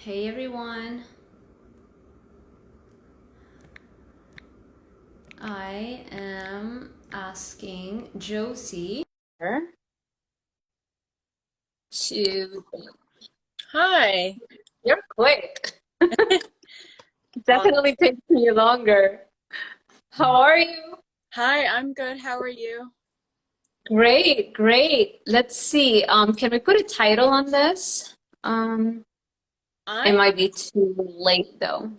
Hey everyone, I am asking Josie to. Hi. You're quick. Uh, Definitely takes me longer. How are you? Hi, I'm good. How are you? Great, great. Let's see. Can we put a title on this? Um, it I might be too late though.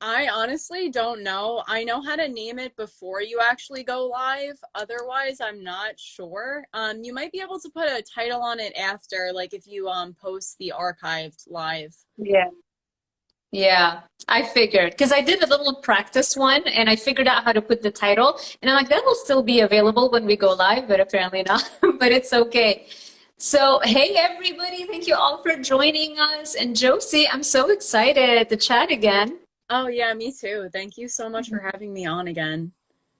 I honestly don't know. I know how to name it before you actually go live. Otherwise, I'm not sure. You might be able to put a title on it after, like if you post the archived live. Yeah. Yeah, I figured because I did a little practice one and I figured out how to put the title. And I'm like, that will still be available when we go live, but apparently not. But it's okay. So, hey, everybody, thank you all for joining us. And Josie, I'm so excited to chat again. Oh yeah, me too. Thank you so much for having me on again.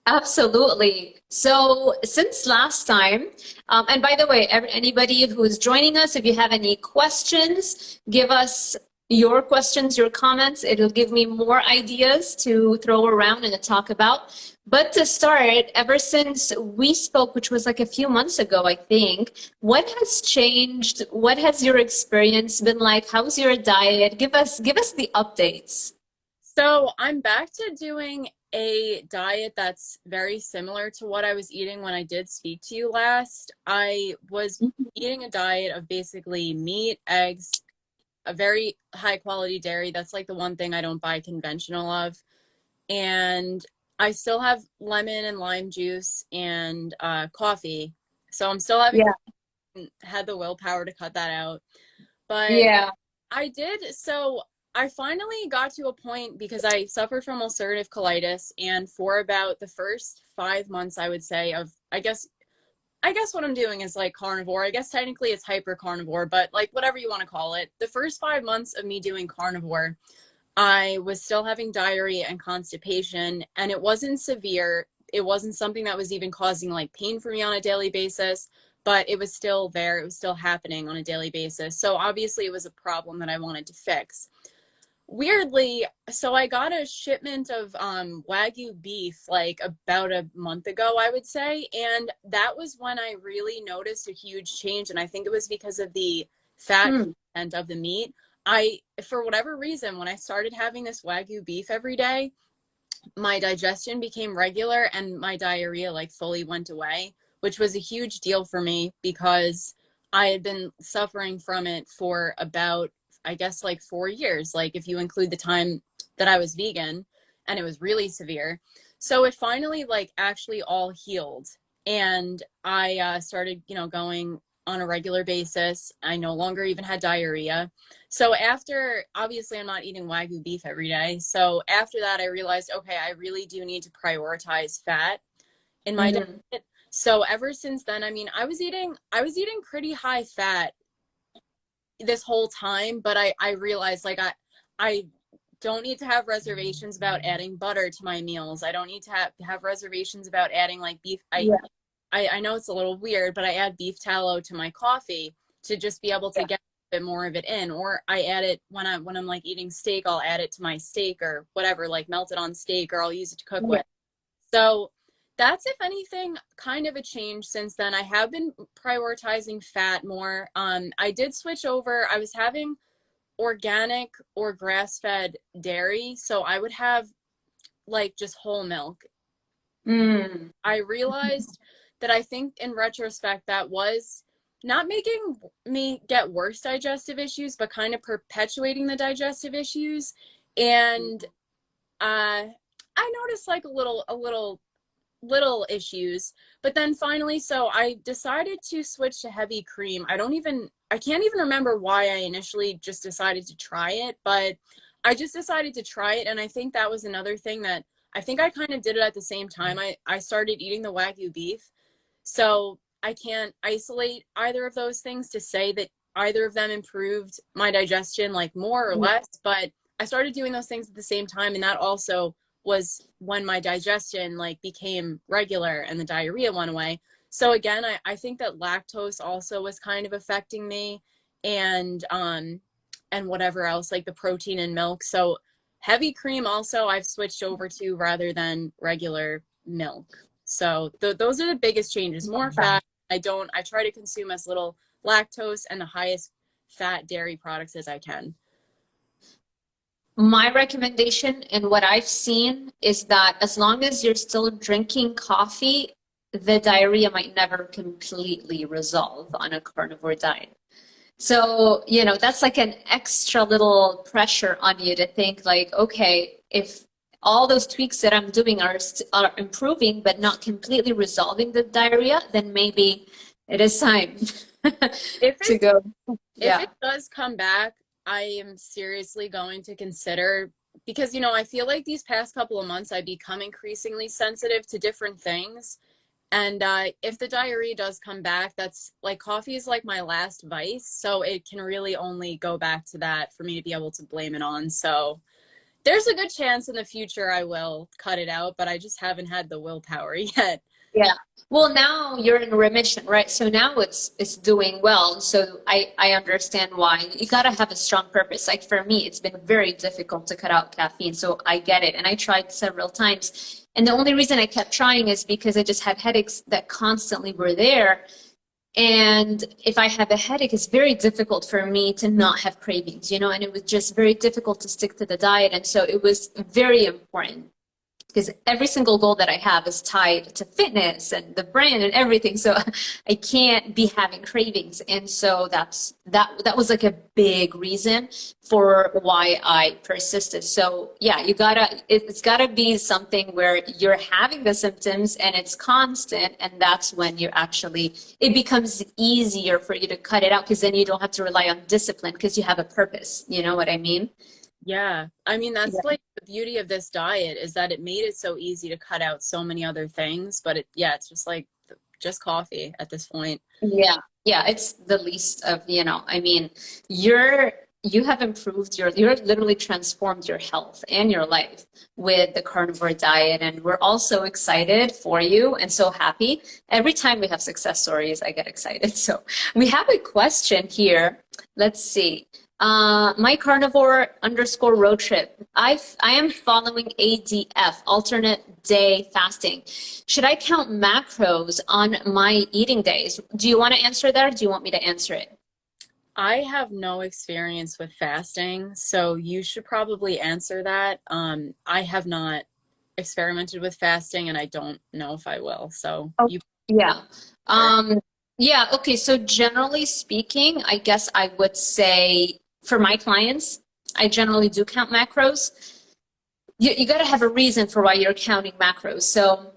Absolutely. So, since last time, and by the way, anybody who is joining us, if you have any questions, give us your questions, your comments. It'll give me more ideas to throw around and to talk about. But to start, ever since we spoke, which was like a few months ago, I think, what has changed? What has your experience been like? How's your diet? Give us the updates. So I'm back to doing a diet that's very similar to what I was eating when I did speak to you last. I was eating a diet of basically meat, eggs, a very high quality dairy. That's like the one thing I don't buy conventional of. And I still have lemon and lime juice and coffee. So I'm still having Yeah. coffee, had the willpower to cut that out. But Yeah. I did. So I finally got to a point because I suffered from ulcerative colitis. And for about the first 5 months, I would say, of, I guess what I'm doing is like carnivore. I guess technically it's hyper carnivore, but like whatever you want to call it. The first 5 months of me doing carnivore, I was still having diarrhea and constipation, and it wasn't severe. It wasn't something that was even causing like pain for me on a daily basis, but it was still there. It was still happening on a daily basis. So obviously it was a problem that I wanted to fix. Weirdly, so I got a shipment of Wagyu beef like about a month ago, I would say, and that was when I really noticed a huge change, and I think it was because of the fat Hmm. content of the meat. I, for whatever reason, when I started having this Wagyu beef every day, my digestion became regular and my diarrhea like fully went away, which was a huge deal for me because I had been suffering from it for about, I guess, like 4 years, like if you include the time that I was vegan, and it was really severe. So it finally like actually all healed. And I started, going on a regular basis. I no longer even had diarrhea. So after, obviously, I'm not eating Wagyu beef every day. So after that, I realized, okay, I really do need to prioritize fat in my Mhm. diet. So ever since then, I mean, I was eating pretty high fat this whole time, but I realized like I don't need to have reservations about adding butter to my meals. I don't need to have reservations about adding like beef. Yeah. I know it's a little weird, but I add beef tallow to my coffee to just be able to Yeah. get a bit more of it in. Or I add it when I'm like eating steak, I'll add it to my steak or whatever, like melt it on steak, or I'll use it to cook Yeah. with. So that's, if anything, kind of a change since then. I have been prioritizing fat more. I did switch over. I was having organic or grass-fed dairy, so I would have like just whole milk. Mm. I realized that I think in retrospect that was not making me get worse digestive issues, but kind of perpetuating the digestive issues. And I noticed like little issues, but then finally, so I decided to switch to heavy cream. I can't even remember why I initially just decided to try it, but I just decided to try it. And I think that was another thing that I think I kind of did it at the same time. I started eating the Wagyu beef. So I can't isolate either of those things to say that either of them improved my digestion like more or less, but I started doing those things at the same time, and that also was when my digestion like became regular and the diarrhea went away. So again, I think that lactose also was kind of affecting me, and and whatever else, like the protein in milk. So heavy cream also I've switched over to rather than regular milk. So those are the biggest changes. More fat. I try to consume as little lactose and the highest fat dairy products as I can. My recommendation and what I've seen is that as long as you're still drinking coffee, the diarrhea might never completely resolve on a carnivore diet. So, you know, that's like an extra little pressure on you to think like, okay, if all those tweaks that I'm doing are improving, but not completely resolving the diarrhea, then maybe it is time to go. If it does come back, I am seriously going to consider, because, you know, I feel like these past couple of months I've become increasingly sensitive to different things. And if the diarrhea does come back, that's like, coffee is like my last vice. So it can really only go back to that for me to be able to blame it on. So there's a good chance in the future I will cut it out, but I just haven't had the willpower yet. Yeah. Well, now you're in remission, right? So now it's doing well. So I understand why. You got to have a strong purpose. Like for me, it's been very difficult to cut out caffeine. So I get it. And I tried several times. And the only reason I kept trying is because I just had headaches that constantly were there. And if I have a headache, it's very difficult for me to not have cravings, you know, and it was just very difficult to stick to the diet. And so it was very important, because every single goal that I have is tied to fitness and the brand and everything. So I can't be having cravings. And so that was like a big reason for why I persisted. So yeah, it's gotta be something where you're having the symptoms and it's constant. And that's when it becomes easier for you to cut it out, because then you don't have to rely on discipline because you have a purpose. You know what I mean? Yeah. I mean, that's like the beauty of this diet, is that it made it so easy to cut out so many other things. But it's just like just coffee at this point. Yeah. Yeah. It's the least of, you know, I mean, you have improved you're literally transformed your health and your life with the carnivore diet. And we're also excited for you and so happy. Every time we have success stories, I get excited. So we have a question here. Let's see. My carnivore _ road trip. I am following ADF, alternate day fasting. Should I count macros on my eating days? Do you want to answer that, or do you want me to answer it? I have no experience with fasting, so you should probably answer that. I have not experimented with fasting, and I don't know if I will. So yeah. Yeah, okay. So generally speaking, I guess I would say for my clients, I generally do count macros. You got to have a reason for why you're counting macros. So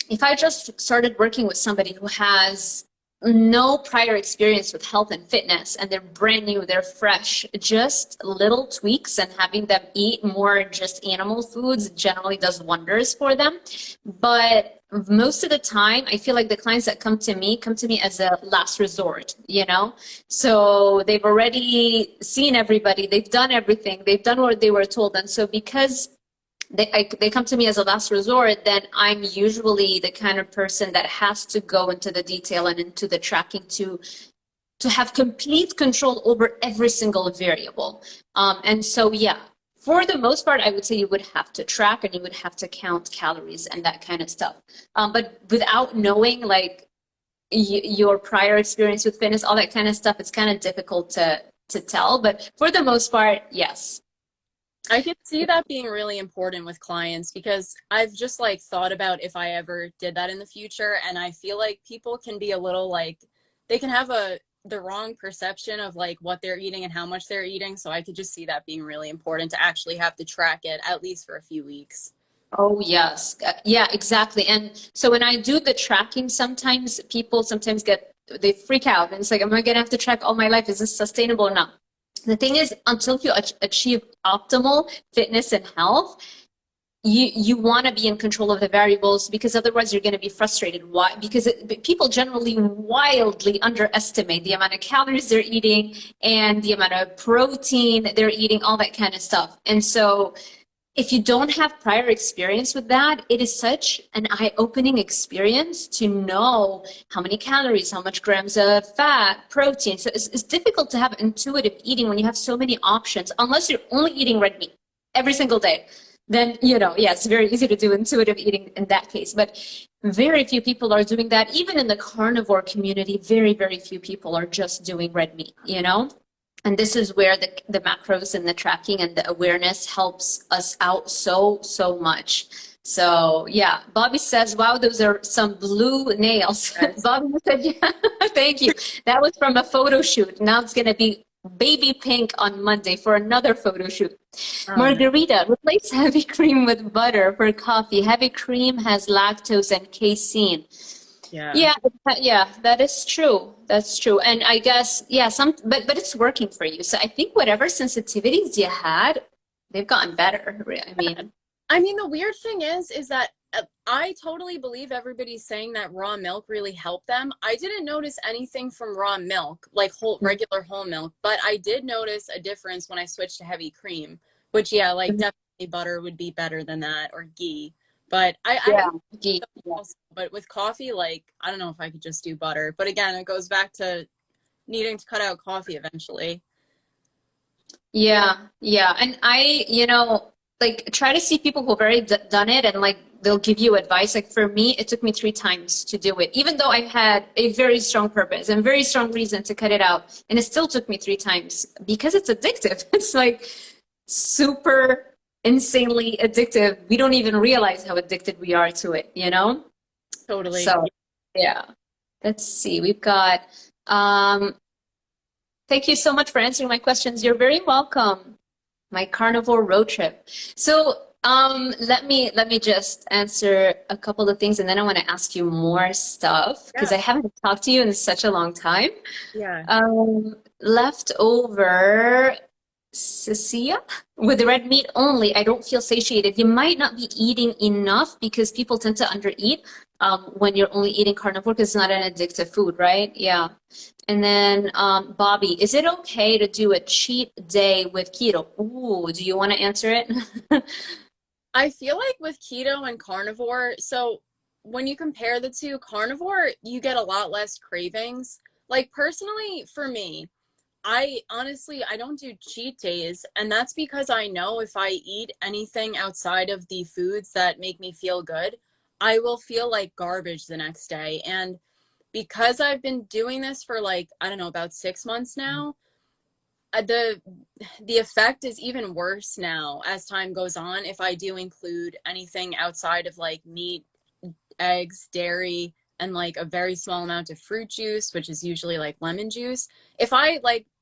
if I just started working with somebody who has no prior experience with health and fitness, and they're brand new, they're fresh, just little tweaks and having them eat more just animal foods generally does wonders for them. But most of the time, I feel like the clients that come to me as a last resort, you know? So they've already seen everybody, they've done everything, they've done what they were told. And so because they come to me as a last resort, then I'm usually the kind of person that has to go into the detail and into the tracking to have complete control over every single variable. And so, yeah, for the most part, I would say you would have to track and you would have to count calories and that kind of stuff. But without knowing like your prior experience with fitness, all that kind of stuff, it's kind of difficult to tell. But for the most part, yes. I can see that being really important with clients, because I've just like thought about if I ever did that in the future, and I feel like people can be a little like, they can have the wrong perception of like what they're eating and how much they're eating. So I could just see that being really important to actually have to track it at least for a few weeks. Oh, yes. Yeah, exactly. And so when I do the tracking, sometimes people they freak out and it's like, am I going to have to track all my life? Is this sustainable or not? The thing is, until you achieve optimal fitness and health, you want to be in control of the variables, because otherwise you're going to be frustrated. Why? Because people generally wildly underestimate the amount of calories they're eating and the amount of protein they're eating, all that kind of stuff. And so if you don't have prior experience with that, it is such an eye-opening experience to know how many calories, how much grams of fat, protein. So it's difficult to have intuitive eating when you have so many options, unless you're only eating red meat every single day. Then, yeah, it's very easy to do intuitive eating in that case. But very few people are doing that. Even in the carnivore community, very, very few people are just doing red meat, And this is where the macros and the tracking and the awareness helps us out so, so much. So yeah, Bobby says, wow, those are some blue nails. Yes. Bobby said, yeah, thank you. That was from a photo shoot. Now it's going to be baby pink on Monday for another photo shoot. Margarita, replace heavy cream with butter for coffee. Heavy cream has lactose and casein. Yeah, that is true. That's true. And I guess, but it's working for you. So I think whatever sensitivities you had, they've gotten better. I mean, the weird thing is that I totally believe everybody's saying that raw milk really helped them. I didn't notice anything from raw milk, like regular whole milk, but I did notice a difference when I switched to heavy cream, which, definitely butter would be better than that, or ghee. But ghee. But with coffee, I don't know if I could just do butter. But again, it goes back to needing to cut out coffee eventually. Yeah. And I, try to see people who've already done it, and they'll give you advice. For me, it took me 3 times to do it, even though I had a very strong purpose and very strong reason to cut it out. And it still took me 3 times because it's addictive. It's super insanely addictive. We don't even realize how addicted we are to it, Totally. So yeah, let's see. We've got, thank you so much for answering my questions. You're very welcome. My carnivore road trip. So let me just answer a couple of things, and then I want to ask you more stuff because I haven't talked to you in such a long time. Leftover Cecilia, with the red meat only, I don't feel satiated. You might not be eating enough because people tend to undereat when you're only eating carnivore because it's not an addictive food, right? Yeah. And then Bobby, is it okay to do a cheat day with keto? Ooh, do you want to answer it? I feel like with keto and carnivore, so when you compare the two, carnivore, you get a lot less cravings. Personally, for me, I don't do cheat days, and that's because I know if I eat anything outside of the foods that make me feel good, I will feel like garbage the next day. And because I've been doing this for I don't know, about 6 months now, the effect is even worse now as time goes on if I do include anything outside of meat, eggs, dairy, and a very small amount of fruit juice, which is usually lemon juice. If I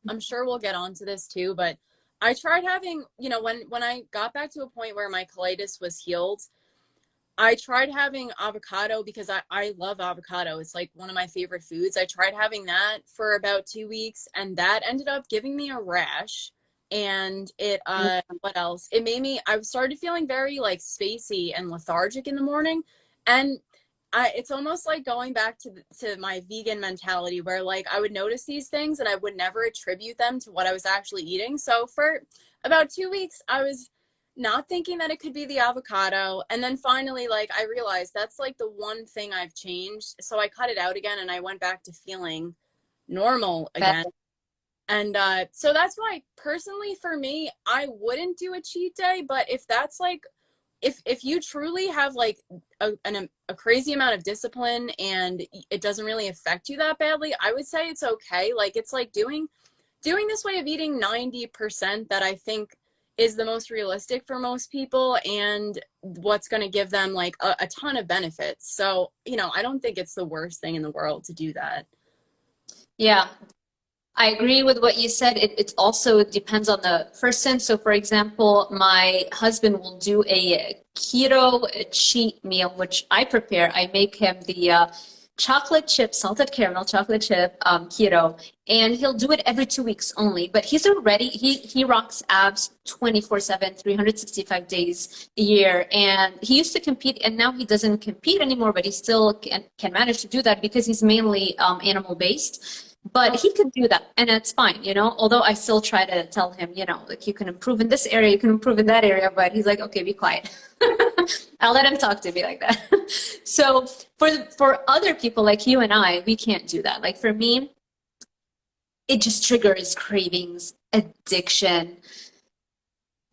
I'm sure we'll get onto this too, but I tried having, when I got back to a point where my colitis was healed, I tried having avocado because I love avocado. It's one of my favorite foods. I tried having that for about 2 weeks, and that ended up giving me a rash. And it, what else? It made me, I started feeling very spacey and lethargic in the morning. And it's almost like going back to my vegan mentality where I would notice these things and I would never attribute them to what I was actually eating. So for about 2 weeks, I was not thinking that it could be the avocado. And then finally, I realized that's the one thing I've changed. So I cut it out again and I went back to feeling normal again. And so that's why personally for me, I wouldn't do a cheat day. But if that's if you truly have a crazy amount of discipline and it doesn't really affect you that badly, I would say it's okay. It's doing this way of eating 90% that I think is the most realistic for most people and what's going to give them a ton of benefits. So, I don't think it's the worst thing in the world to do that. Yeah, I agree with what you said. It also depends on the person. So for example, my husband will do a keto cheat meal, which I prepare. I make him the chocolate chip, salted caramel chocolate chip keto, and he'll do it every 2 weeks only. But he's already, he rocks abs 24/7, 365 days a year. And he used to compete, and now he doesn't compete anymore, but he still can manage to do that because he's mainly animal based. But he can do that, and it's fine, you know. Although I still try to tell him, you know, like you can improve in this area, you can improve in that area, but he's like, okay, be quiet. I'll let him talk to me like that. So for other people like you and I, we can't do that. Like for me, it just triggers cravings, addiction,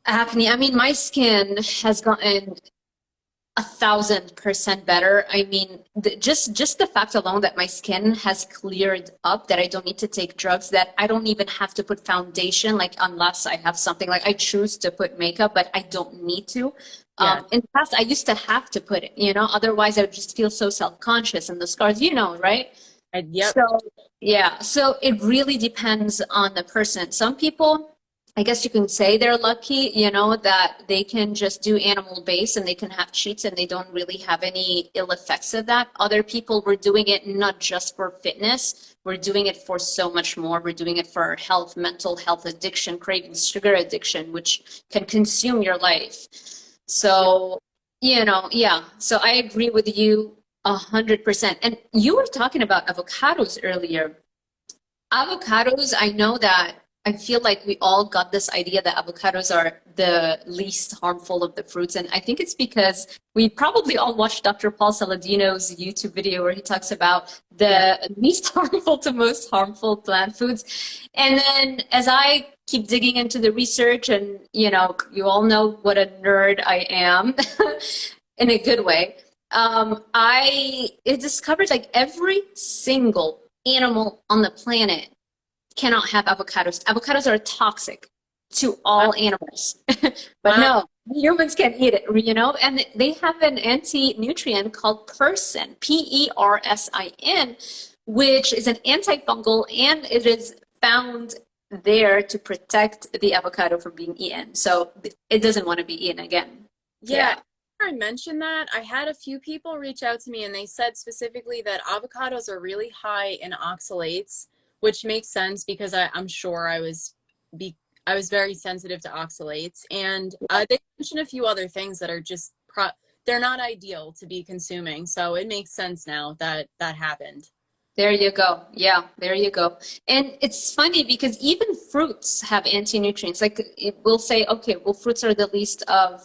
acne. I mean, my skin has gotten 1,000% better. I mean, just the fact alone that my skin has cleared up, that I don't need to take drugs, that I don't even have to put foundation, like unless I have something, like I choose to put makeup, but I don't need to. Yeah. In the past, I used to have to put it, you know, otherwise I would just feel so self-conscious, and the scars, you know, right? Yep. So, yeah, so it really depends on the person. Some people, I guess you can say they're lucky, you know, that they can just do animal based and they can have cheats and they don't really have any ill effects of that. Other people were doing it not just for fitness, we're doing it for so much more. We're doing it for health, mental health, addiction, cravings, sugar addiction, which can consume your life. So, you know, yeah, so I agree with you 100%. And you were talking about avocados earlier. Avocados, I know that I feel like we all got this idea that avocados are the least harmful of the fruits. And I think it's because we probably all watched Dr. Paul Saladino's YouTube video where he talks about the least harmful to most harmful plant foods. And then as I keep digging into the research, and you know, you all know what a nerd I am in a good way. I discovered like every single animal on the planet cannot have avocados. Avocados are toxic to all animals. But no, humans can eat it, you know? And they have an anti-nutrient called persin, Persin, which is an antifungal, and it is found there to protect the avocado from being eaten. So it doesn't want to be eaten again. Yeah. I mentioned that, I had a few people reach out to me and they said specifically that avocados are really high in oxalates, which makes sense because I'm sure I was very sensitive to oxalates, and they mentioned a few other things that are just they're not ideal to be consuming. So it makes sense now that that happened. There you go. Yeah, there you go. And it's funny because even fruits have anti-nutrients. Like we'll say, okay, well, fruits are the least of,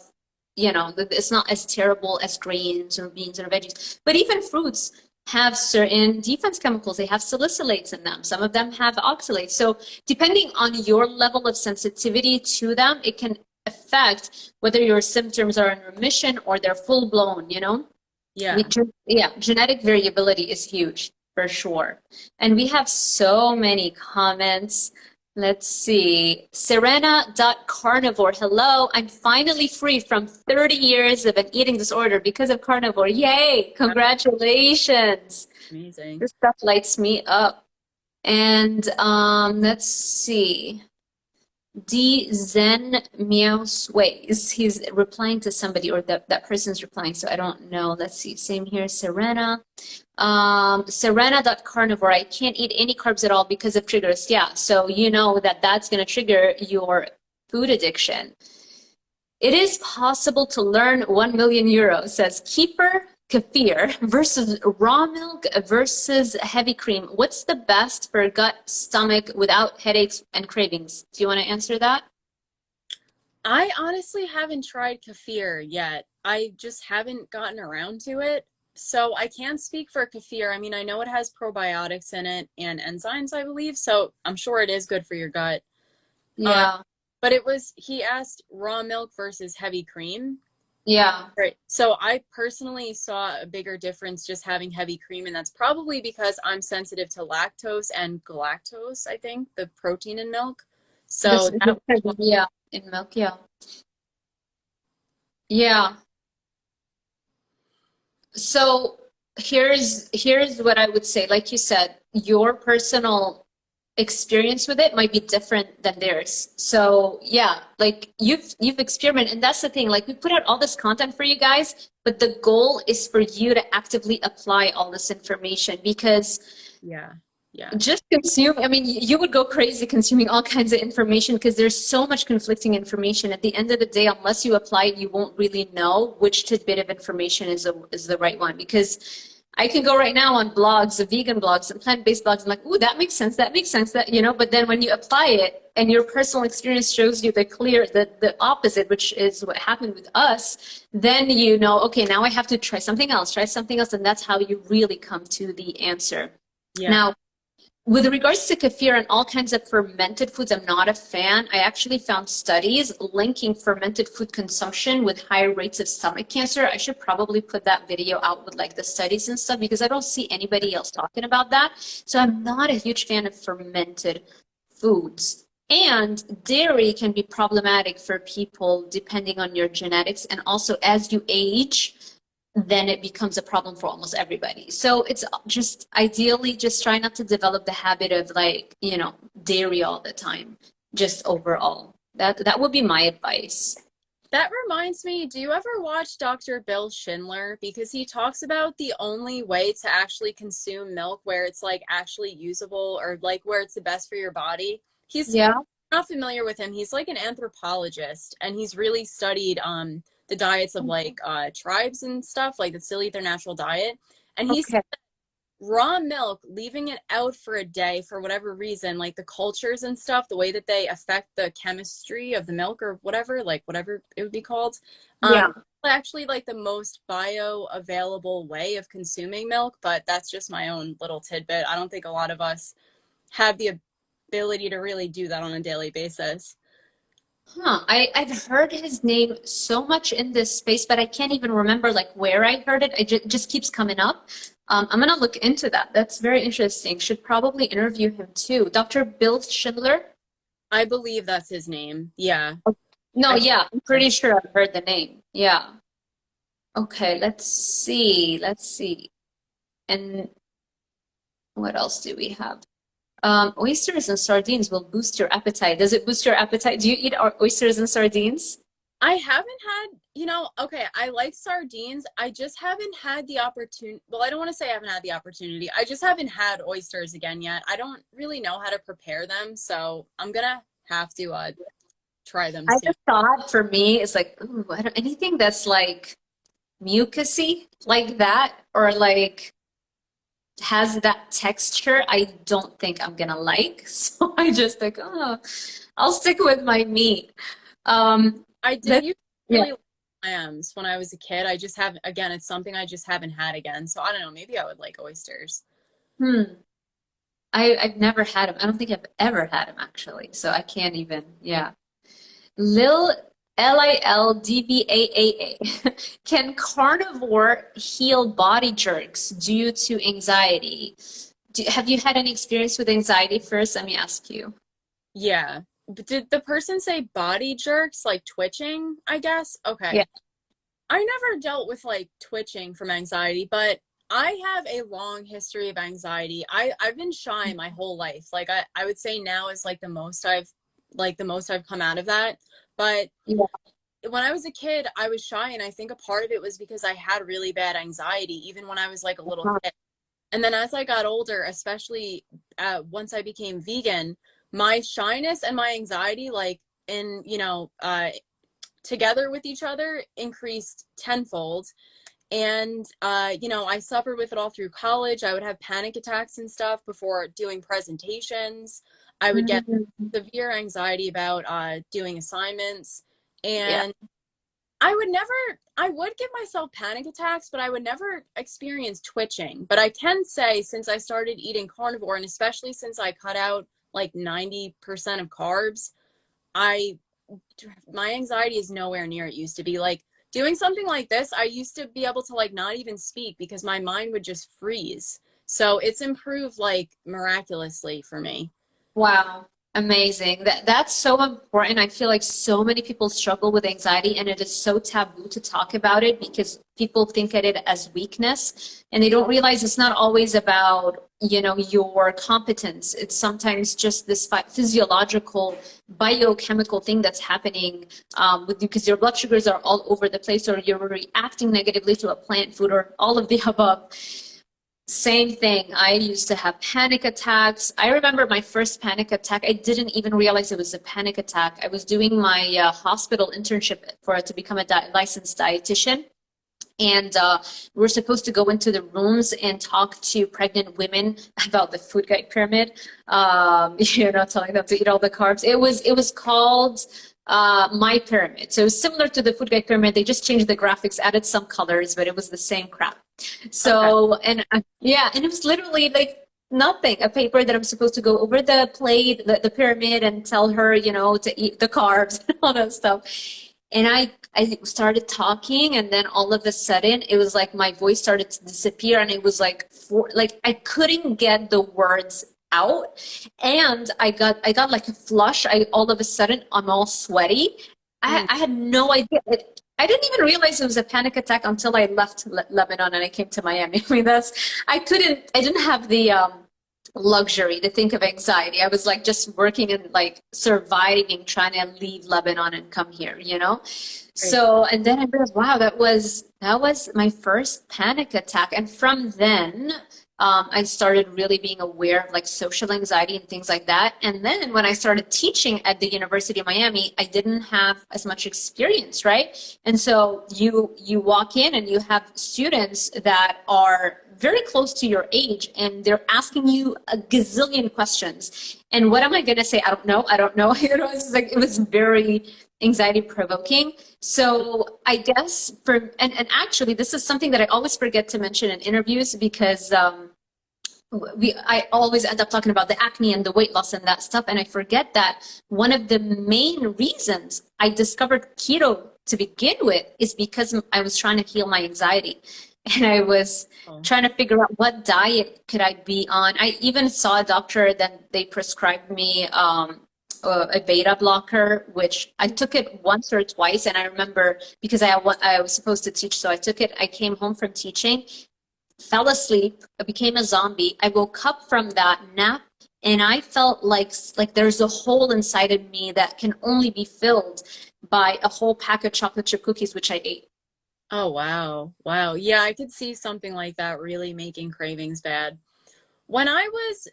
you know, it's not as terrible as grains or beans or veggies. But even fruits have certain defense chemicals. They have salicylates in them. Some of them have oxalates. So depending on your level of sensitivity to them, it can affect whether your symptoms are in remission or they're full blown, you know? Yeah. Genetic variability is huge for sure. And we have so many comments. Let's see. Serena.carnivore. Hello. I'm finally free from 30 years of an eating disorder because of carnivore. Yay. Congratulations. Amazing. This stuff lights me up. And let's see. D Zen Meow Sways. He's replying to somebody, or that person's replying, so I don't know. Let's see. Same here. Serena. Serena.carnivore. I can't eat any carbs at all because of triggers. Yeah, so you know that that's going to trigger your food addiction. It is possible to learn 1 million euros, says kefir versus raw milk versus heavy cream. What's the best for gut, stomach without headaches and cravings? Do you want to answer that? I honestly haven't tried kefir yet. I just haven't gotten around to it. So I can't speak for kefir. I mean, I know it has probiotics in it and enzymes, I believe. So I'm sure it is good for your gut. Yeah. But he asked raw milk versus heavy cream. Yeah. Right. So I personally saw a bigger difference just having heavy cream, and that's probably because I'm sensitive to lactose and galactose, I think, the protein in milk. So yeah, in milk, yeah. Yeah. So here's what I would say. Like you said, your personal experience with it might be different than theirs. So yeah, like you've experimented, and that's the thing. Like we put out all this content for you guys, but the goal is for you to actively apply all this information, because just consume. I mean, you would go crazy consuming all kinds of information because there's so much conflicting information. At the end of the day, unless you apply it, you won't really know which tidbit of information is the right one. Because I can go right now on blogs, the vegan blogs and plant-based blogs. I'm like, ooh, that makes sense. That makes sense. That, you know, but then when you apply it and your personal experience shows you the opposite, which is what happened with us, then you know, okay, now I have to try something else, and that's how you really come to the answer. Yeah. Now, with regards to kefir and all kinds of fermented foods, I'm not a fan. I actually found studies linking fermented food consumption with higher rates of stomach cancer. I should probably put that video out with like the studies and stuff because I don't see anybody else talking about that. So I'm not a huge fan of fermented foods. And dairy can be problematic for people depending on your genetics. And also as you age, then it becomes a problem for almost everybody. So it's just ideally just try not to develop the habit of like, you know, dairy all the time, just overall. That would be my advice. That reminds me, do you ever watch Dr. Bill Schindler? Because he talks about the only way to actually consume milk where it's like actually usable or like where it's the best for your body. He's not familiar with him. He's like an anthropologist and he's really studied the diets of like tribes and stuff, like that still eat their natural diet. And he said raw milk, leaving it out for a day for whatever reason, like the cultures and stuff, the way that they affect the chemistry of the milk or whatever, like whatever it would be called. Actually like the most bioavailable way of consuming milk, but that's just my own little tidbit. I don't think a lot of us have the ability to really do that on a daily basis. I've heard his name so much in this space, but I can't even remember like where I heard it. It just keeps coming up. I'm going to look into that. That's very interesting. Should probably interview him too. Dr. Bill Schindler? I believe that's his name. Yeah. No, I'm pretty sure I've heard the name. Yeah. Okay, let's see. And what else do we have? Oysters and sardines will boost your appetite. Does it boost your appetite? Do you eat oysters and sardines? I haven't had, you know, okay, I like sardines. I just haven't had the opportunity. Well, I don't want to say I haven't had the opportunity. I just haven't had oysters again yet. I don't really know how to prepare them. So I'm going to have to try them soon. I just thought for me, it's like, ooh, anything that's like mucusy like that or like has that texture, I don't think I'm gonna like. So I just like, oh, I'll stick with my meat. I did used to really like clams when I was a kid. I just haven't, again, it's something I just haven't had again. So I don't know, maybe I would like oysters. I've never had them. I don't think I've ever had them actually. So I can't even, Lildvaa. Can carnivore heal body jerks due to anxiety? Have you had any experience with anxiety first? Let me ask you. Yeah. But did the person say body jerks, like twitching, I guess? Okay. Yeah. I never dealt with like twitching from anxiety, but I have a long history of anxiety. I've been shy my whole life. Like I would say now is like the most I've come out of that. But when I was a kid, I was shy, and I think a part of it was because I had really bad anxiety, even when I was like a little kid. And then as I got older, especially once I became vegan, my shyness and my anxiety, like in, together with each other, increased tenfold. And, I suffered with it all through college. I would have panic attacks and stuff before doing presentations. I would get severe anxiety about doing assignments. And I would give myself panic attacks, but I would never experience twitching. But I can say since I started eating carnivore, and especially since I cut out like 90% of carbs, my anxiety is nowhere near it used to be. Like doing something like this, I used to be able to like not even speak because my mind would just freeze. So it's improved like miraculously for me. Wow, amazing. That's so important. I feel like so many people struggle with anxiety, and it is so taboo to talk about it because people think of it as weakness, and they don't realize it's not always about, your competence. It's sometimes just this physiological, biochemical thing that's happening with you because your blood sugars are all over the place, or you're reacting negatively to a plant food, or all of the above. Same thing. I used to have panic attacks. I remember my first panic attack. I didn't even realize it was a panic attack. I was doing my hospital internship to become a licensed dietitian. And we're supposed to go into the rooms and talk to pregnant women about the food guide pyramid. Telling them to eat all the carbs. It was called My Pyramid. So it was similar to the food guide pyramid. They just changed the graphics, added some colors, but it was the same crap. So, Okay. and it was literally like nothing, a paper that I'm supposed to go over the plate, the pyramid, and tell her, to eat the carbs and all that stuff. And I started talking, and then all of a sudden, it was like my voice started to disappear, and it was like I couldn't get the words out, and I got like a flush. All of a sudden, I'm all sweaty. I had no idea. I didn't even realize it was a panic attack until I left Lebanon and I came to Miami. I mean, I didn't have the luxury to think of anxiety. I was like just working and like surviving, trying to leave Lebanon and come here. So, and then I realized, wow, that was my first panic attack. And from then, I started really being aware of like social anxiety and things like that. And then when I started teaching at the University of Miami, I didn't have as much experience, right? And so you walk in and you have students that are very close to your age, and they're asking you a gazillion questions. And what am I going to say? I don't know. It was very anxiety provoking. So I guess and actually this is something that I always forget to mention in interviews, because I always end up talking about the acne and the weight loss and that stuff, and I forget that one of the main reasons I discovered keto to begin with is because I was trying to heal my anxiety. And I was trying to figure out what diet could I be on. I even saw a doctor, then they prescribed me a beta blocker, which I took it once or twice. And I remember because I was supposed to teach, so I took it. I came home from teaching, fell asleep, I became a zombie. I woke up from that nap, and I felt like there's a hole inside of me that can only be filled by a whole pack of chocolate chip cookies, which I ate. Oh, wow. Wow. Yeah, I could see something like that really making cravings bad. When I was,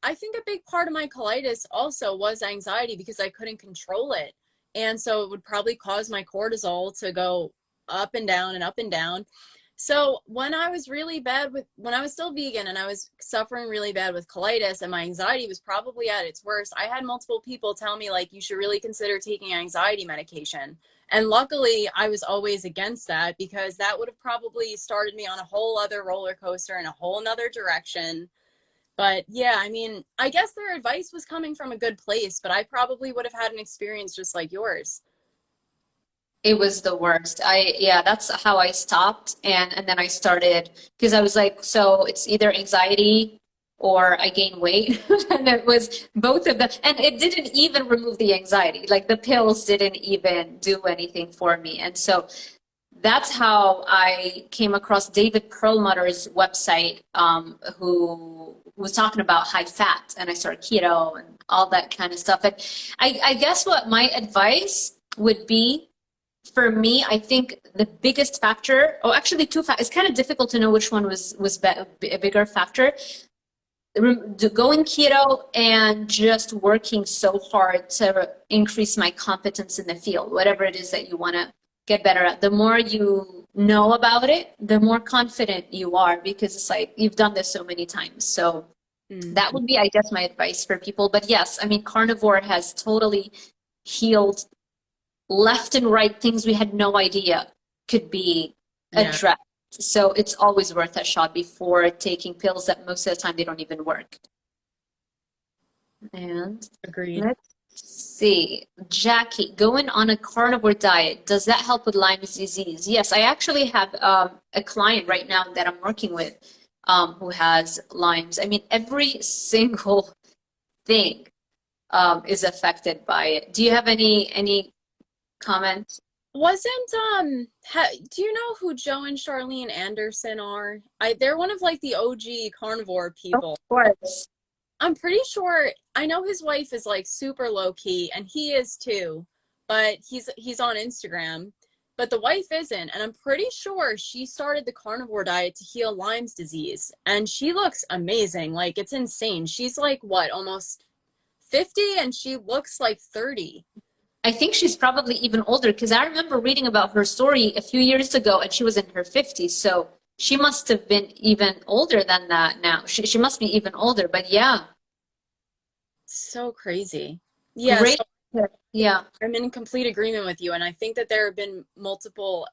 I think a big part of my colitis also was anxiety, because I couldn't control it. And so it would probably cause my cortisol to go up and down and up and down. So when I was when I was still vegan and I was suffering really bad with colitis and my anxiety was probably at its worst, I had multiple people tell me, like, you should really consider taking anxiety medication. And luckily, I was always against that, because that would have probably started me on a whole other roller coaster in a whole nother direction. But yeah, I mean, I guess their advice was coming from a good place, but I probably would have had an experience just like yours. It was the worst. That's how I stopped. And then I started, because I was like, so it's either anxiety or I gain weight. And it was both of them. And it didn't even remove the anxiety. Like the pills didn't even do anything for me. And so that's how I came across David Perlmutter's website, who was talking about high fat, and I started keto and all that kind of stuff. And I guess what my advice would be for me, I think the biggest factor, or actually two factors, it's kind of difficult to know which one was a bigger factor. Going keto and just working so hard to increase my competence in the field, whatever it is that you want to get better at. The more you know about it, the more confident you are, because it's like you've done this so many times. So that would be, I guess, my advice for people. But yes, I mean, carnivore has totally healed left and right things we had no idea could be addressed. Yeah. So it's always worth a shot before taking pills that most of the time they don't even work. And Agreed. Let's see, Jackie, going on a carnivore diet, does that help with Lyme's disease? Yes, I actually have a client right now that I'm working with who has Lyme's. I mean, every single thing is affected by it. Do you have any comments? Wasn't do you know who Joe and Charlene Anderson are? They're one of like the OG carnivore people. Of course. I'm pretty sure, I know his wife is like super low key, and he is too, but he's on Instagram, but the wife isn't, and I'm pretty sure she started the carnivore diet to heal Lyme's disease, and she looks amazing. Like, it's insane. She's like, what, almost 50, and she looks like 30. I think she's probably even older because I remember reading about her story a few years ago and she was in her 50s. So she must have been even older than that now. She must be even older, but yeah, So crazy. Yeah, great. so Yeah. I'm in complete agreement with you. And I think that there have been multiple,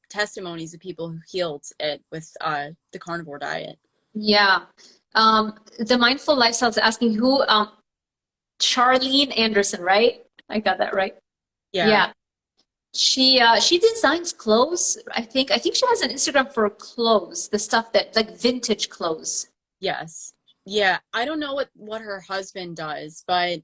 testimonies of people who healed it with the carnivore diet. Yeah. The Mindful Lifestyle is asking who, Charlene Anderson, right? I got that right. Yeah. Yeah. She designs clothes. I think she has an Instagram for clothes, the stuff that like vintage clothes. Yes. Yeah. I don't know what her husband does, but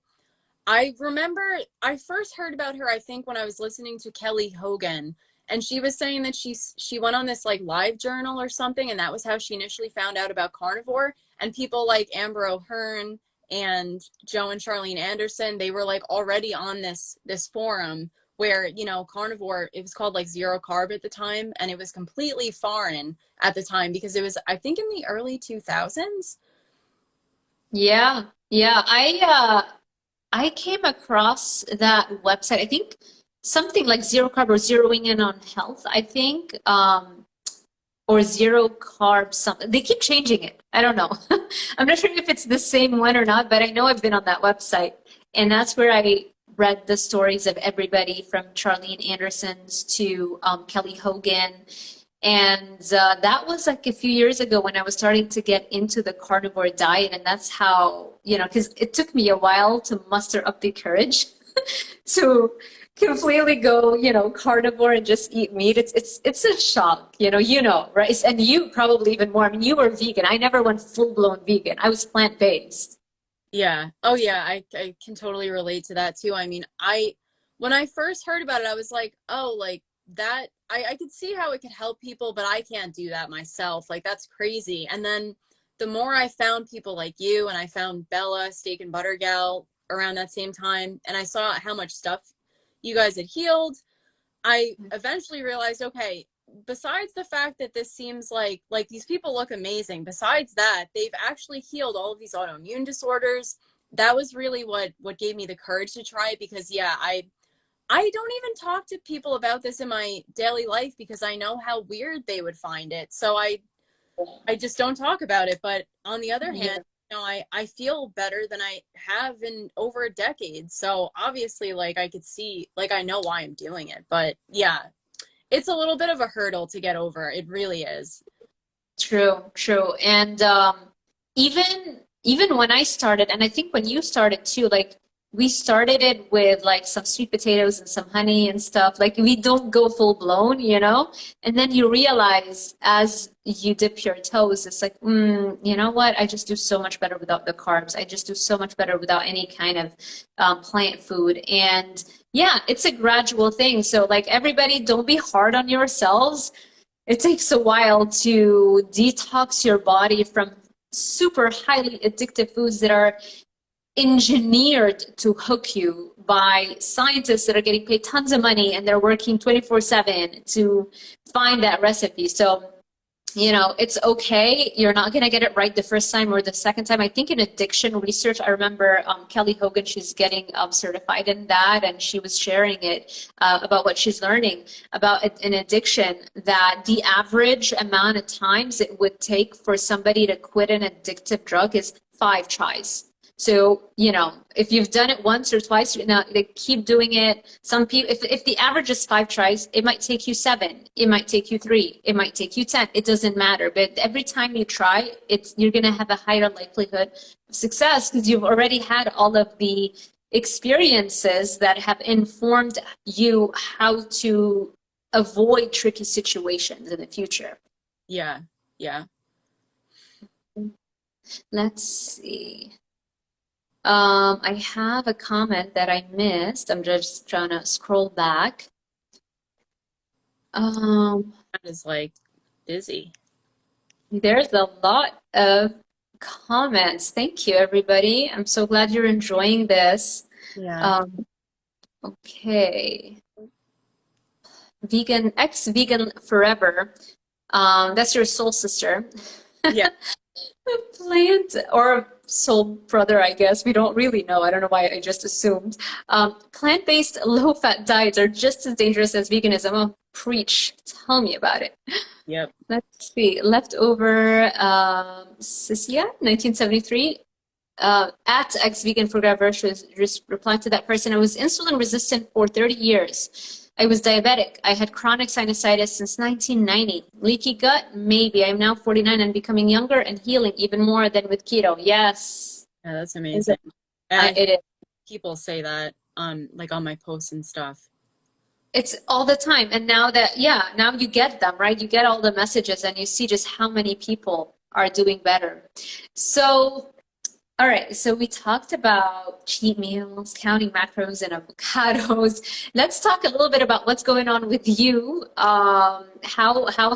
I remember I first heard about her, I think, when I was listening to Kelly Hogan, and she was saying that she went on this like live journal or something, and that was how she initially found out about carnivore. And people like Amber O'Hearn and Joe and Charlene Anderson, they were like already on this forum where, carnivore, it was called like zero carb at the time, and it was completely foreign at the time because it was, I think, in the early 2000s. Yeah. Yeah. I came across that website. I think something like zero carb or zeroing in on health, I think. Or zero carb something. They keep changing it. I don't know. I'm not sure if it's the same one or not, but I know I've been on that website. And that's where I read the stories of everybody from Charlene Anderson's to Kelly Hogan. And that was like a few years ago when I was starting to get into the carnivore diet. And that's how, because it took me a while to muster up the courage to completely go, carnivore and just eat meat. It's a shock, right? And you probably even more. I mean, you were vegan. I never went full-blown vegan. I was plant-based. Yeah. Oh, yeah. I can totally relate to that too. I mean, when I first heard about it, I was like, oh, like that, I could see how it could help people, but I can't do that myself. Like, that's crazy. And then the more I found people like you, and I found Bella, Steak and Butter Gal, around that same time, and I saw how much stuff you guys had healed, I eventually realized, okay, besides the fact that this seems like these people look amazing, besides that, they've actually healed all of these autoimmune disorders. That was really what gave me the courage to try it, because yeah, I don't even talk to people about this in my daily life because I know how weird they would find it. So I just don't talk about it. But on the other Yeah. hand, I feel better than I have in over a decade. So obviously, like, I could see, like, I know why I'm doing it. But yeah, it's a little bit of a hurdle to get over. It really is. True, true. And even when I started, and I think when you started too, like we started it with like some sweet potatoes and some honey and stuff. Like we don't go full blown, And then you realize as you dip your toes, it's like, you know what? I just do so much better without the carbs. I just do so much better without any kind of plant food. And yeah, it's a gradual thing. So like everybody, don't be hard on yourselves. It takes a while to detox your body from super highly addictive foods that are engineered to hook you by scientists that are getting paid tons of money and they're working 24/7 to find that recipe. So it's okay. You're not going to get it right the first time or the second time. I think in addiction research, I remember Kelly Hogan, she's getting certified in that, and she was sharing it about what she's learning about an addiction, that the average amount of times it would take for somebody to quit an addictive drug is 5 tries. So, if you've done it once or twice, they keep doing it. Some people, if the average is 5 tries, it might take you 7, it might take you 3, it might take you 10. It doesn't matter. But every time you try, you're going to have a higher likelihood of success because you've already had all of the experiences that have informed you how to avoid tricky situations in the future. Yeah. Yeah. Let's see. I have a comment that I missed. I'm just trying to scroll back. That is like busy. There's a lot of comments. Thank you, everybody. I'm so glad you're enjoying this. Yeah. Okay. Vegan, ex-vegan forever. That's your soul sister. Yeah. Plant or soul brother, I guess. We don't really know. I don't know why I just assumed. Plant-based, low-fat diets are just as dangerous as veganism. Oh, preach. Tell me about it. Yep. Let's see. Leftover, Cecilia, 1973. At ex-vegan for just replying to that person. I was insulin resistant for 30 years. I was diabetic. I had chronic sinusitis since 1990. Leaky gut? Maybe. I'm now 49 and becoming younger and healing even more than with keto. Yes. Yeah, that's amazing. And It is. people say that, like on my posts and stuff. It's all the time. And now that, yeah, now you get them, right? You get all the messages and you see just how many people are doing better. So, all right, so we talked about cheat meals, counting macros and avocados. Let's talk a little bit about what's going on with you. How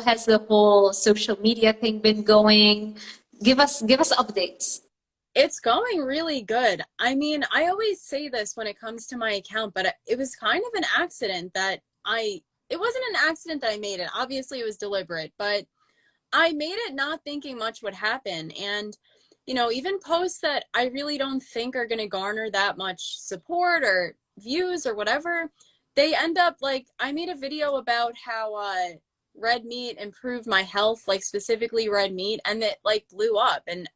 has the whole social media thing been going? Give us updates. It's going really good. I mean, I always say this when it comes to my account, but it was kind of an accident that it wasn't an accident that I made it. Obviously, it was deliberate, but I made it not thinking much would happen. And you know, even posts that I really don't think are going to garner that much support or views or whatever, they end up like, I made a video about how red meat improved my health, like specifically red meat, and it like blew up. And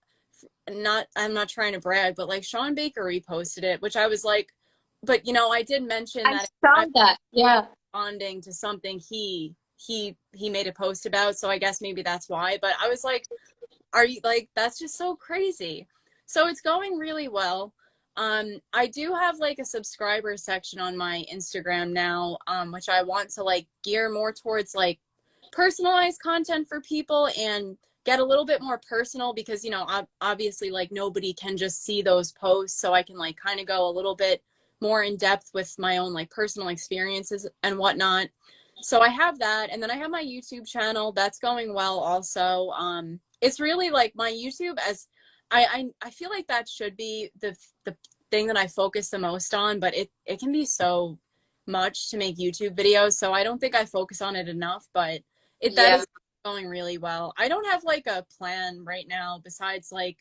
I'm not trying to brag, but like Sean Baker reposted it, which I was like, but you know, I did mention that I saw that. Yeah. Responding to something he made a post about, so I guess maybe that's why. But I was like, are you like, that's just so crazy. So it's going really well. I do have like a subscriber section on my Instagram now, which I want to like gear more towards like personalized content for people and get a little bit more personal, because you know, obviously like nobody can just see those posts, so I can like kind of go a little bit more in depth with my own like personal experiences and whatnot. So I have that, and then I have my YouTube channel that's going well also. It's really like my YouTube, as I feel like that should be the thing that I focus the most on, but it can be so much to make YouTube videos, so I don't think I focus on it enough, but that is going really well. I don't have like a plan right now besides like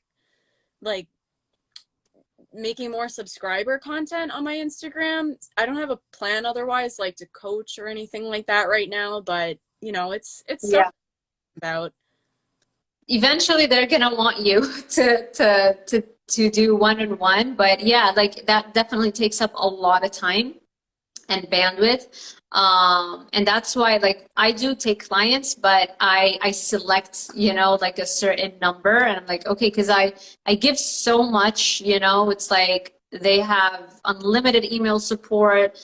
making more subscriber content on my Instagram. I don't have a plan otherwise, like to coach or anything like that right now, but you know, it's stuff about. Eventually they're gonna want you to do one-on-one, but yeah, like that definitely takes up a lot of time and bandwidth. And that's why like I do take clients, but I select, you know, like a certain number, and I'm like, okay, because I give so much, you know, it's like they have unlimited email support.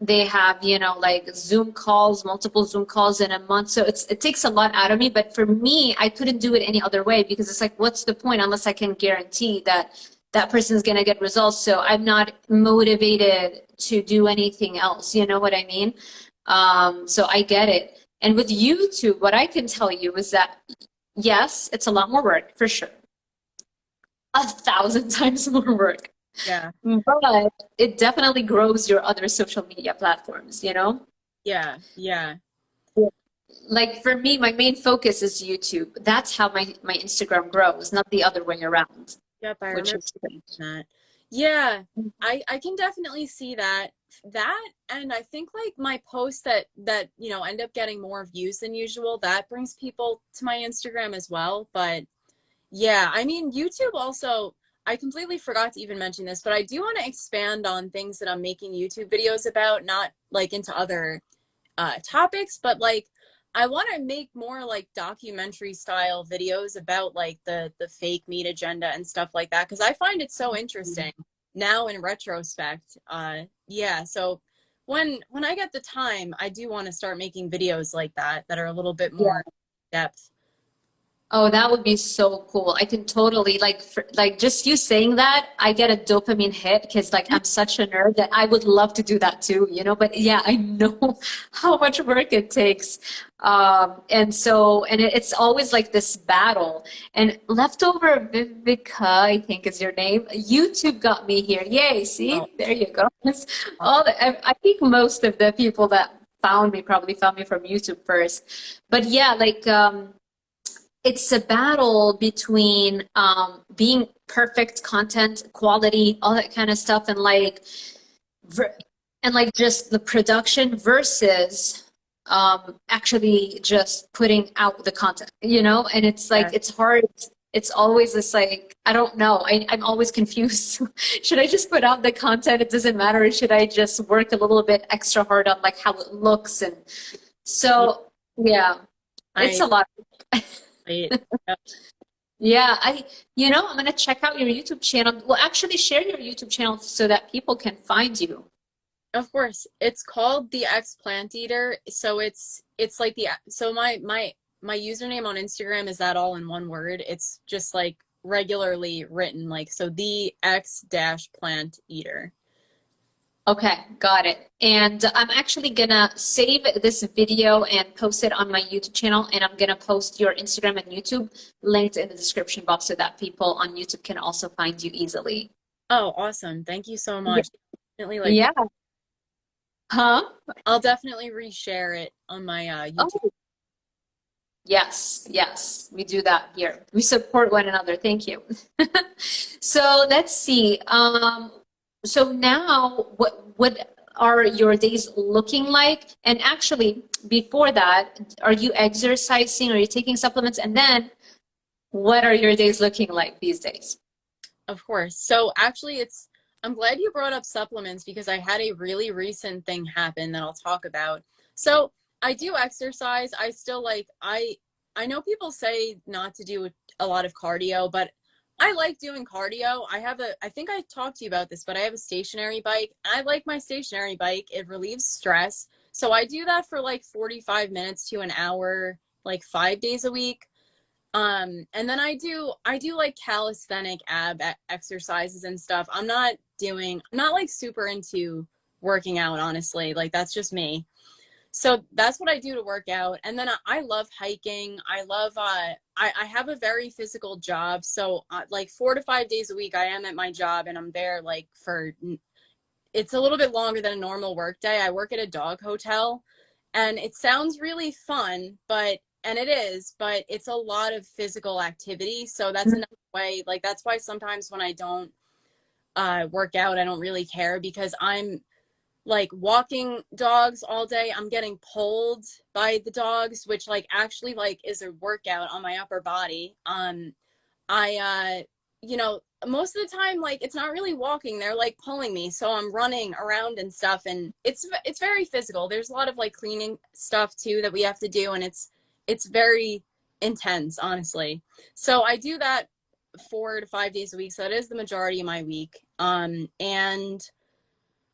They have, you know, like Zoom calls, multiple Zoom calls in a month. So it takes a lot out of me. But for me, I couldn't do it any other way, because it's like, what's the point unless I can guarantee that that person's going to get results? So I'm not motivated to do anything else. You know what I mean? So I get it. And with YouTube, what I can tell you is that, yes, it's a lot more work for sure. 1,000 times more work. Yeah. But it definitely grows your other social media platforms, you know? Yeah. Like for me, my main focus is YouTube. That's how my Instagram grows, not the other way around. Yep, I remember that. Yeah, I can definitely see that. And I think like my posts that you know end up getting more views than usual, that brings people to my Instagram as well. But yeah, I mean, YouTube also, I completely forgot to even mention this, but I do want to expand on things that I'm making YouTube videos about, not like into other topics, but like I want to make more like documentary style videos about like the fake meat agenda and stuff like that, because I find it so interesting now in retrospect. Yeah, so when I get the time, I do want to start making videos like that are a little bit more in depth. Oh, that would be so cool. I can totally like just you saying that, I get a dopamine hit because like I'm such a nerd that I would love to do that too, you know, but yeah, I know how much work it takes. And so, and it's always like this battle. And Leftover Vivica, I think is your name. YouTube got me here. Yay, see? There you go. I think most of the people that found me probably found me from YouTube first. But yeah, like it's a battle between being perfect content, quality, all that kind of stuff, and like just the production versus actually just putting out the content, you know? And it's like Yeah. it's hard. It's always this like I don't know. I'm always confused. Should I just put out the content? It doesn't matter. Or should I just work a little bit extra hard on like how it looks? And so yeah, it's I, a lot. I Yeah, I'm gonna check out your YouTube channel. Well, actually share your YouTube channel so that people can find you. Of course, it's called the Plant Eater. So it's like so my username on Instagram is that all in one word. It's just like regularly written, like so the X dash Plant Eater. Okay, got it. And I'm actually gonna save this video and post it on my YouTube channel, and I'm gonna post your Instagram and YouTube linked in the description box so that people on YouTube can also find you easily. Oh, awesome! Thank you so much. Definitely like Yeah. Huh? I'll definitely reshare it on my YouTube. Oh, yes, yes, we do that here. We support one another. Thank you. So let's see. So now what are your days looking like? And actually, before that, are you exercising? Are you taking supplements? And then what are your days looking like these days? Of course. So actually I'm glad you brought up supplements because I had a really recent thing happen that I'll talk about. So I do exercise. I still I know people say not to do a lot of cardio, but I like doing cardio. I think I talked to you about this, but I have a stationary bike. I like my stationary bike. It relieves stress. So I do that for like 45 minutes to an hour, like 5 days a week. And then I do like calisthenic exercises and stuff. I'm not like super into working out, honestly. Like that's just me. So that's what I do to work out. And then I love hiking. I love I have a very physical job. So like 4 to 5 days a week I am at my job and I'm there like for it's a little bit longer than a normal work day. I work at a dog hotel and it sounds really fun, and it is, but it's a lot of physical activity. So that's another way, like that's why sometimes when I don't work out, I don't really care because I'm like walking dogs all day. I'm getting pulled by the dogs, which like actually like is a workout on my upper body. I most of the time like it's not really walking, they're like pulling me, so I'm running around and stuff, and it's very physical. There's a lot of like cleaning stuff too that we have to do, and it's very intense, honestly. So I do that 4 to 5 days a week, so that is the majority of my week. And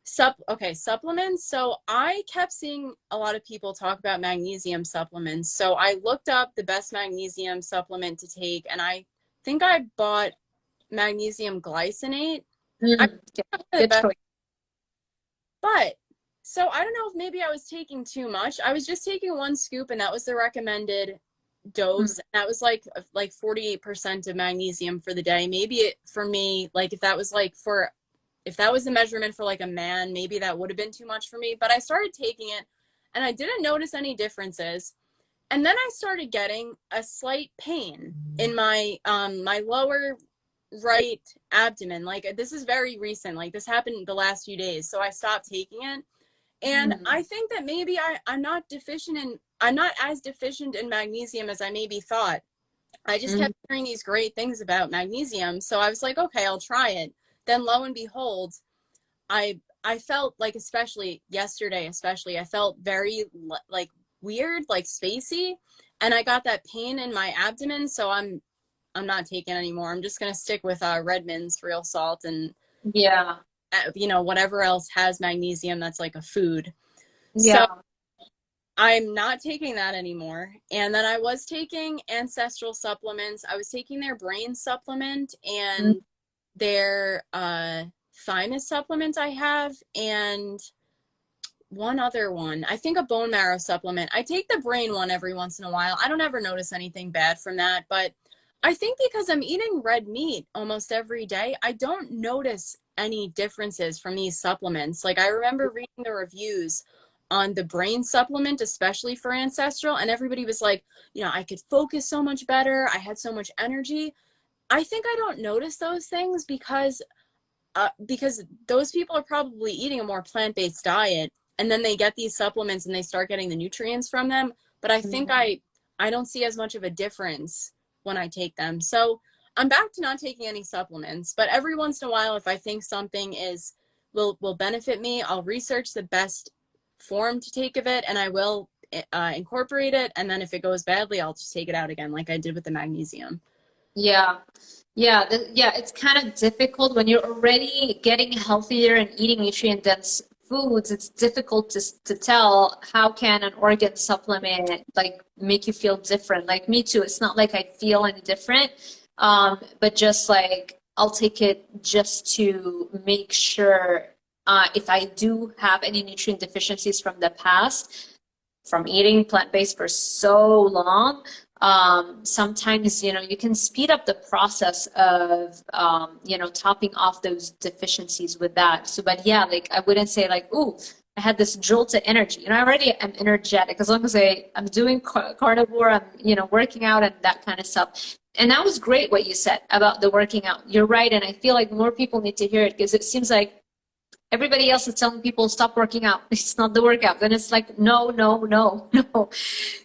supplements. So I kept seeing a lot of people talk about magnesium supplements. So I looked up the best magnesium supplement to take, and I think I bought magnesium glycinate. I Mm, the good best, choice. but so I don't know if maybe I was taking too much. I was just taking one scoop, and that was the recommended dose. That was like 48% of magnesium for the day. Maybe for me, like if that was the measurement for like a man, maybe that would have been too much for me. But I started taking it and I didn't notice any differences. And then I started getting a slight pain in my lower right abdomen. Like this is very recent. Like this happened the last few days. So I stopped taking it. And I think that maybe I'm not as deficient in magnesium as I maybe thought. I just kept hearing these great things about magnesium. So I was like, okay, I'll try it. Then lo and behold, I felt like, especially yesterday, I felt very like weird, like spacey, and I got that pain in my abdomen. So I'm not taking anymore. I'm just gonna stick with Redmond's real salt and Yeah. whatever else has magnesium that's like a food. So Yeah. I'm not taking that anymore. And then I was taking ancestral supplements. I was taking their brain supplement and their thymus supplement I have, and one other one. I think a bone marrow supplement. I take the brain one every once in a while. I don't ever notice anything bad from that, but I think because I'm eating red meat almost every day, I don't notice any differences from these supplements. Like I remember reading the reviews on the brain supplement, especially for ancestral, and everybody was like, you know, I could focus so much better, I had so much energy. I think I don't notice those things because those people are probably eating a more plant-based diet, and then they get these supplements and they start getting the nutrients from them. But I think I don't see as much of a difference when I take them. So I'm back to not taking any supplements, but every once in a while, if I think something will benefit me, I'll research the best form to take of it, and I will incorporate it. And then if it goes badly, I'll just take it out again, like I did with the magnesium. Yeah. Yeah, it's kind of difficult when you're already getting healthier and eating nutrient-dense foods. It's difficult to tell how can an organ supplement like make you feel different. Like me too. It's not like I feel any different, but just like I'll take it just to make sure if I do have any nutrient deficiencies from the past, from eating plant-based for so long. Sometimes, you know, you can speed up the process of, you know, topping off those deficiencies with that. So, but yeah, like I wouldn't say like, ooh, I had this jolt of energy. You know, I already am energetic as long as I'm doing carnivore, I'm, you know, working out and that kind of stuff. And that was great what you said about the working out. You're right. And I feel like more people need to hear it because it seems like everybody else is telling people stop working out. It's not the workout. Then it's like, no, no, no, no.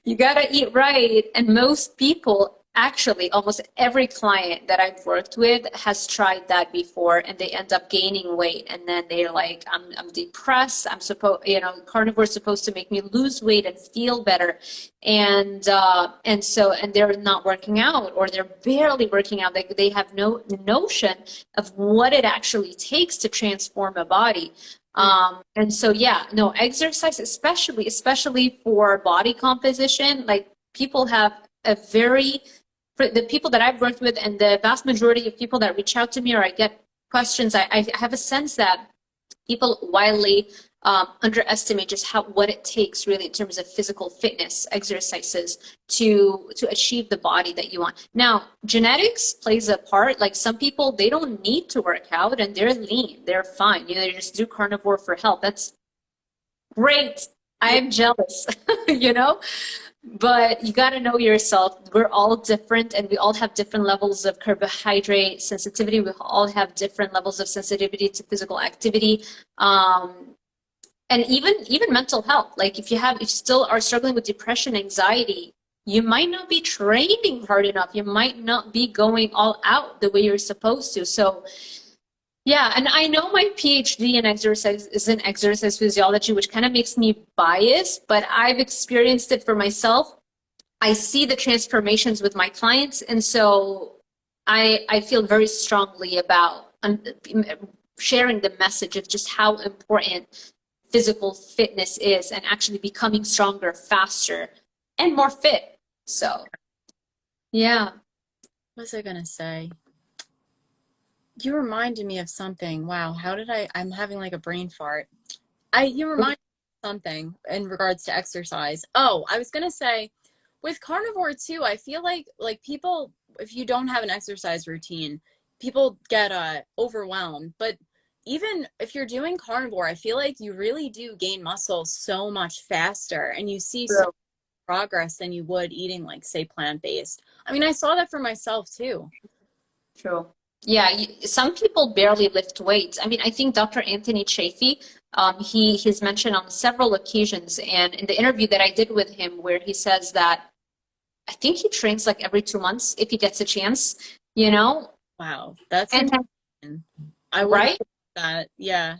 You gotta eat right. And most people, actually, almost every client that I've worked with has tried that before, and they end up gaining weight. And then they're like, I'm depressed. I'm supposed, you know, carnivore is supposed to make me lose weight and feel better. And they're not working out, or they're barely working out. Like they have no notion of what it actually takes to transform a body. And so, yeah, no, exercise, especially for body composition, like people have a very, for the people that I've worked with and the vast majority of people that reach out to me or I get questions, I have a sense that people widely underestimate just what it takes really in terms of physical fitness exercises to achieve the body that you want. Now, genetics plays a part. Like some people, they don't need to work out and they're lean, they're fine. You know, they just do carnivore for health. That's great. I am jealous, you know? But you got to know yourself. We're all different and we all have different levels of carbohydrate sensitivity. We all have different levels of sensitivity to physical activity. And even mental health. Like if you still are struggling with depression, anxiety, you might not be training hard enough. You might not be going all out the way you're supposed to. So yeah, and I know my PhD in exercise is in exercise physiology, which kind of makes me biased, but I've experienced it for myself. I see the transformations with my clients, and so I feel very strongly about sharing the message of just how important physical fitness is and actually becoming stronger, faster, and more fit. So, yeah. What was I gonna say? You reminded me of something. Wow, I'm having like a brain fart. You reminded me of something in regards to exercise. Oh, I was gonna say, with carnivore too, I feel like people, if you don't have an exercise routine, people get overwhelmed. But even if you're doing carnivore, I feel like you really do gain muscle so much faster, and you see so much progress than you would eating like, say, plant-based. I mean, I saw that for myself too. True. Yeah, some people barely lift weights. I mean, I think Dr. Anthony Chaffee, he's mentioned on several occasions, and in the interview that I did with him, where he says that I think he trains like every 2 months if he gets a chance, you know? Wow, that's and insane. I would right? that, yeah.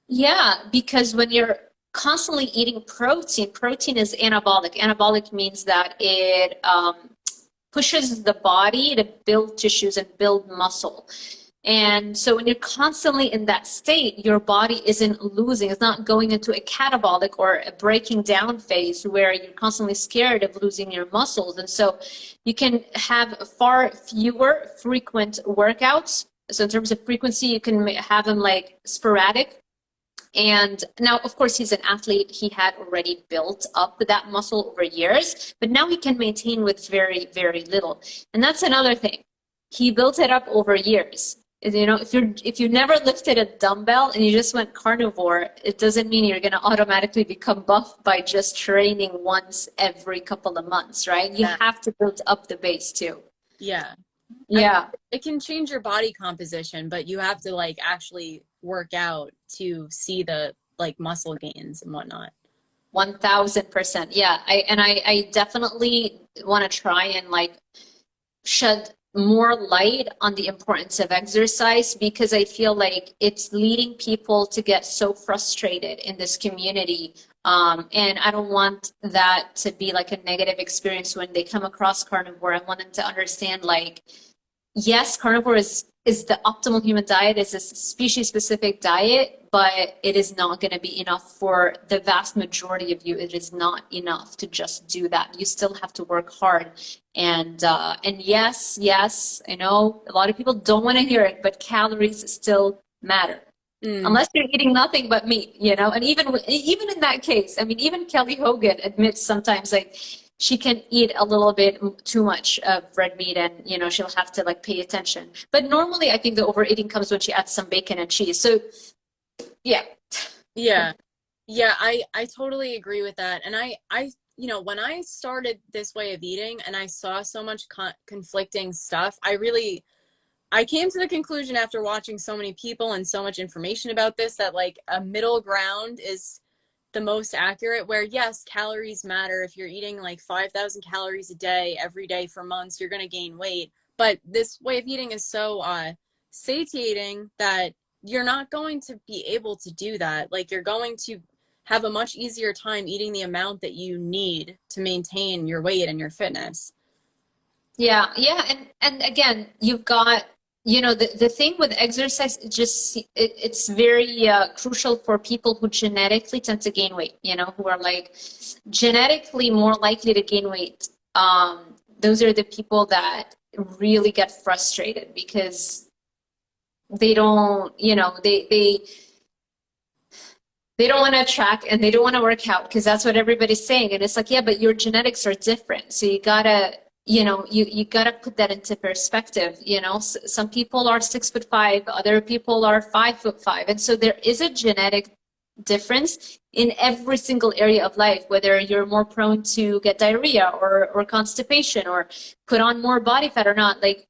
Yeah, because when you're constantly eating protein is anabolic. Anabolic means that it pushes the body to build tissues and build muscle. And so when you're constantly in that state, your body isn't losing, it's not going into a catabolic or a breaking down phase where you're constantly scared of losing your muscles. And so you can have far fewer frequent workouts. So in terms of frequency, you can have them like sporadic. And now, of course, he's an athlete. He had already built up that muscle over years, but now he can maintain with very, very little. And that's another thing. He built it up over years. You know, if you never lifted a dumbbell and you just went carnivore, it doesn't mean you're going to automatically become buff by just training once every couple of months, right? You Yeah. have to build up the base too. Yeah. Yeah. It can change your body composition, but you have to like actually work out to see the like muscle gains and whatnot. 1000%. Yeah. I definitely want to try and like shed more light on the importance of exercise, because I feel like it's leading people to get so frustrated in this community. And I don't want that to be like a negative experience when they come across carnivore. I want them to understand, like, yes, carnivore is the optimal human diet, is a species specific diet, but it is not going to be enough for the vast majority of you. It is not enough to just do that. You still have to work hard. And yes, I know a lot of people don't want to hear it, but calories still matter. Unless you're eating nothing but meat, you know. And even in that case, I mean, even Kelly Hogan admits sometimes, like, she can eat a little bit too much of red meat, and you know, she'll have to like pay attention. But normally I think the overeating comes when she adds some bacon and cheese. So yeah. Yeah. I totally agree with that. And I you know, when I started this way of eating and I saw so much conflicting stuff, I came to the conclusion after watching so many people and so much information about this that like a middle ground is the most accurate, where yes, calories matter. If you're eating like 5,000 calories a day every day for months, you're going to gain weight. But this way of eating is so satiating that you're not going to be able to do that. Like, you're going to have a much easier time eating the amount that you need to maintain your weight and your fitness. Yeah, and again, you've got, you know, the thing with exercise, it's very crucial for people who genetically tend to gain weight, you know, who are like genetically more likely to gain weight. Those are the people that really get frustrated because they don't, you know, they don't want to track and they don't want to work out because that's what everybody's saying. And it's like, yeah, but your genetics are different. So you gotta, you know, you gotta put that into perspective. You know, some people are 6'5", other people are 5'5", and so there is a genetic difference in every single area of life, whether you're more prone to get diarrhea or constipation or put on more body fat or not. Like,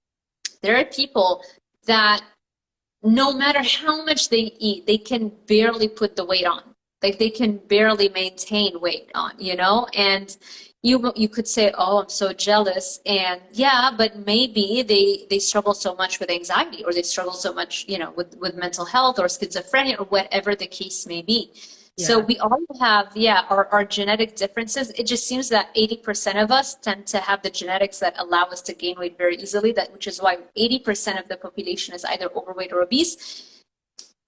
there are people that no matter how much they eat, they can barely put the weight on. Like, they can barely maintain weight on, you know? And you could say, oh, I'm so jealous. And yeah, but maybe they struggle so much with anxiety, or they struggle so much, you know, with mental health or schizophrenia or whatever the case may be. So we all have, our genetic differences. It just seems that 80% of us tend to have the genetics that allow us to gain weight very easily, which is why 80% of the population is either overweight or obese.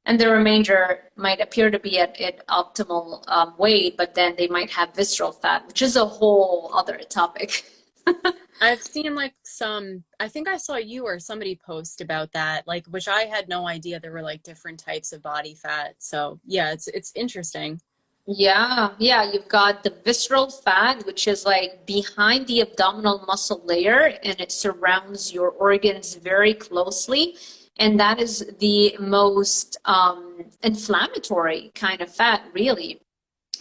And the remainder might appear to be at optimal weight, but then they might have visceral fat, which is a whole other topic. I've seen like I think I saw you or somebody post about that, like, which I had no idea there were like different types of body fat. So yeah, it's interesting. Yeah, you've got the visceral fat, which is like behind the abdominal muscle layer, and it surrounds your organs very closely. And that is the most inflammatory kind of fat, really.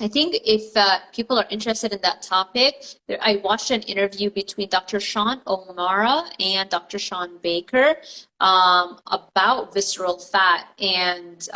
I think if people are interested in that topic, I watched an interview between Dr. Sean O'Mara and Dr. Sean Baker about visceral fat and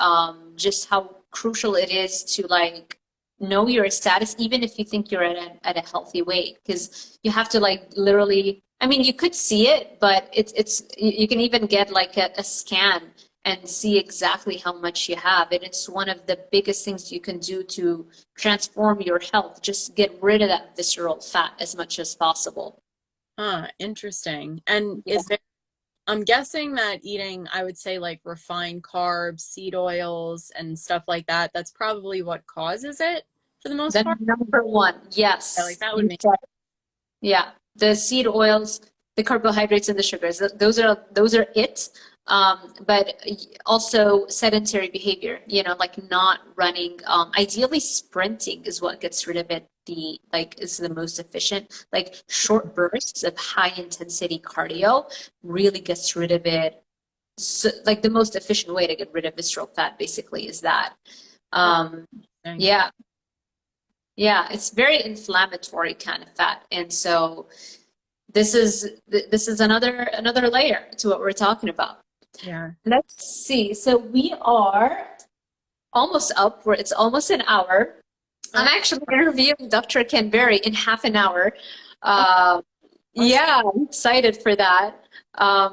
just how crucial it is to like know your status, even if you think you're at a healthy weight, because you have to like literally, I mean, you could see it, but it's you can even get like a scan and see exactly how much you have. And it's one of the biggest things you can do to transform your health. Just get rid of that visceral fat as much as possible. Interesting. And I'm guessing that eating, I would say, like refined carbs, seed oils, and stuff like that, that's probably what causes it for the most part. Number one, yes. Yeah, like that would make Yeah, the seed oils, the carbohydrates, and the sugars. Those are it. But also sedentary behavior, you know, like not running. Ideally, sprinting is what gets rid of it. Is the most efficient. Like short bursts of high intensity cardio really gets rid of it like the most efficient way to get rid of visceral fat basically is that. Yeah. Yeah, it's very inflammatory kind of fat. And so this is another layer to what we're talking about. Yeah. Let's see. So we are almost up where it's almost an hour. I'm actually interviewing Dr. Ken Berry in half an hour. Yeah, I'm excited for that.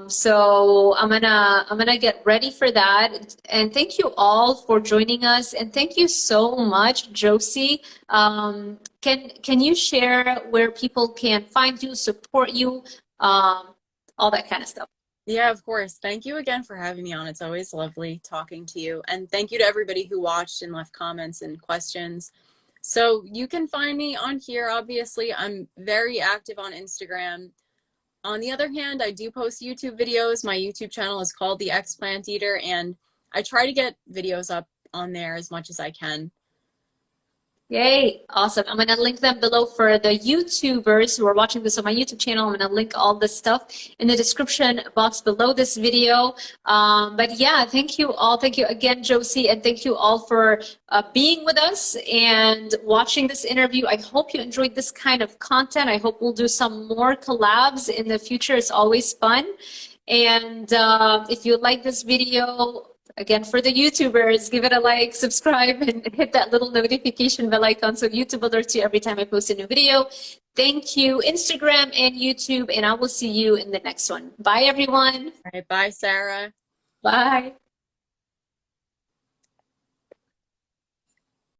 So I'm gonna get ready for that. And thank you all for joining us. And thank you so much, Josie. Can you share where people can find you, support you, all that kind of stuff? Yeah, of course. Thank you again for having me on. It's always lovely talking to you. And thank you to everybody who watched and left comments and questions. So you can find me on here. Obviously, I'm very active on Instagram. On the other hand, I do post YouTube videos. My YouTube channel is called The Ex-Plant Eater, and I try to get videos up on there as much as I can. Yay, awesome. I'm going to link them below for the YouTubers who are watching this on my YouTube channel. I'm going to link all this stuff in the description box below this video. But yeah, thank you all. Thank you again, Josie, and thank you all for being with us and watching this interview. I hope you enjoyed this kind of content. I hope we'll do some more collabs in the future. It's always fun. And if you like this video, again, for the YouTubers, give it a like, subscribe, and hit that little notification bell icon so YouTube alerts you every time I post a new video. Thank you, Instagram and YouTube, and I will see you in the next one. Bye, everyone. All right, bye, Sarah. Bye.